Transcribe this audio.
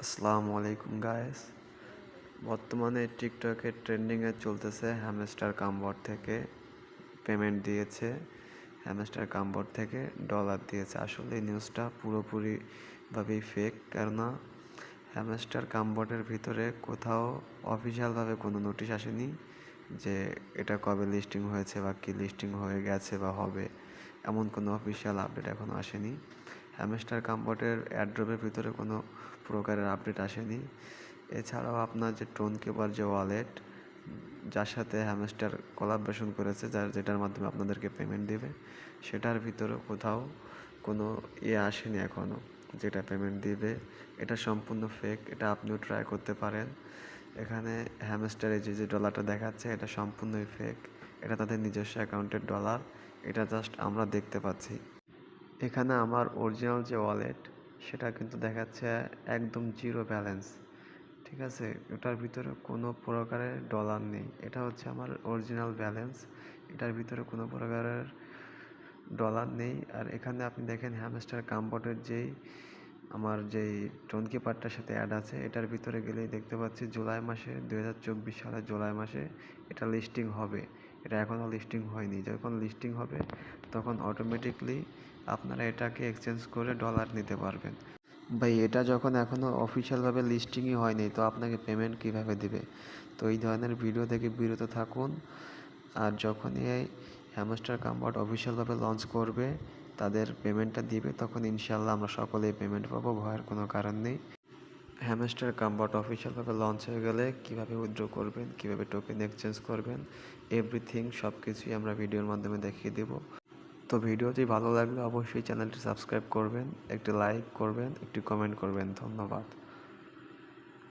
আসসালামু আলাইকুম গাইস। বর্তমানে টিকটকে ট্রেন্ডিংয়ে চলতেছে হ্যামস্টার কামবোর্ড থেকে পেমেন্ট দিয়েছে, হ্যামস্টার কামবোর্ড থেকে ডলার দিয়েছে। আসলে এই নিউজটা পুরোপুরিভাবেই ফেক, কেননা হ্যামস্টার কামবোর্ডের ভিতরে কোথাও অফিসিয়ালভাবে কোনো নোটিশ আসেনি যে এটা কবে লিস্টিং হয়েছে বা কি লিস্টিং হয়ে গেছে বা হবে, এমন কোনো অফিসিয়াল আপডেট এখনও আসেনি। হ্যামস্টার কামবোর্ডের অ্যাড্রপের ভিতরে কোনো প্রকারের আপডেট আসেনি। এছাড়াও আপনার যে টোন কিপার যে ওয়ালেট, যার সাথে হ্যামস্টার কোলাবরেশন করেছে, যেটার মাধ্যমে আপনাদেরকে পেমেন্ট দেবে, সেটার ভিতরে কোথাও কোনো আসেনি এখনও যেটা পেমেন্ট দিবে। এটা সম্পূর্ণ ফেক, এটা আপনিও ট্রাই করতে পারেন। এখানে হ্যামস্টারে যে ডলারটা দেখাচ্ছে এটা সম্পূর্ণই ফেক, এটা তাদের নিজস্ব অ্যাকাউন্টের ডলার, এটা জাস্ট আমরা দেখতে পাচ্ছি। এখানে আমার অরিজিনাল যে ওয়ালেট সেটা কিন্তু দেখাচ্ছে একদম জিরো ব্যালেন্স, ঠিক আছে? এটার ভিতরে কোনো প্রকারের ডলার নেই, এটা হচ্ছে আমার অরিজিনাল ব্যালেন্স, এটার ভিতরে কোনো প্রকারের ডলার নেই। আর এখানে আপনি দেখেন হ্যামস্টার কামবোর্ডের আমার যেই টোন কিপারটার সাথে অ্যাড আছে, এটার ভিতরে গেলেই দেখতে পাচ্ছি জুলাই মাসে 2024 সালের জুলাই মাসে এটা লিস্টিং হবে। এটা এখনও লিস্টিং হয়নি, যখন লিস্টিং হবে তখন অটোমেটিকলি আপনারা এটাকে এক্সচেঞ্জ করে ডলার নিতে পারবেন। ভাই, এটা যখন এখনও অফিসিয়ালভাবে লিস্টিংই হয়নি তো আপনাকে পেমেন্ট কীভাবে দিবে? তো এই ধরনের ভিডিও থেকে বিরত থাকুন। আর যখনই এই হ্যামস্টার কামবোর্ড অফিসিয়ালভাবে লঞ্চ করবে, তাদের পেমেন্টটা দিবে, তখন ইনশাল্লাহ আমরা সকলেই পেমেন্ট পাবো, ভয়ের কোনো কারণ নেই। হ্যামস্টার কামবোর্ড অফিসিয়ালভাবে লঞ্চ হয়ে গেলে কীভাবে উইথড্র করবেন, কীভাবে টোকেন এক্সচেঞ্জ করবেন, এভরিথিং সব কিছুই আমরা ভিডিওর মাধ্যমে দেখিয়ে দেব। তো ভিডিওটি ভালো লাগলে অবশ্যই চ্যানেলটি সাবস্ক্রাইব করবেন, একটি লাইক করবেন, একটি কমেন্ট করবেন। ধন্যবাদ।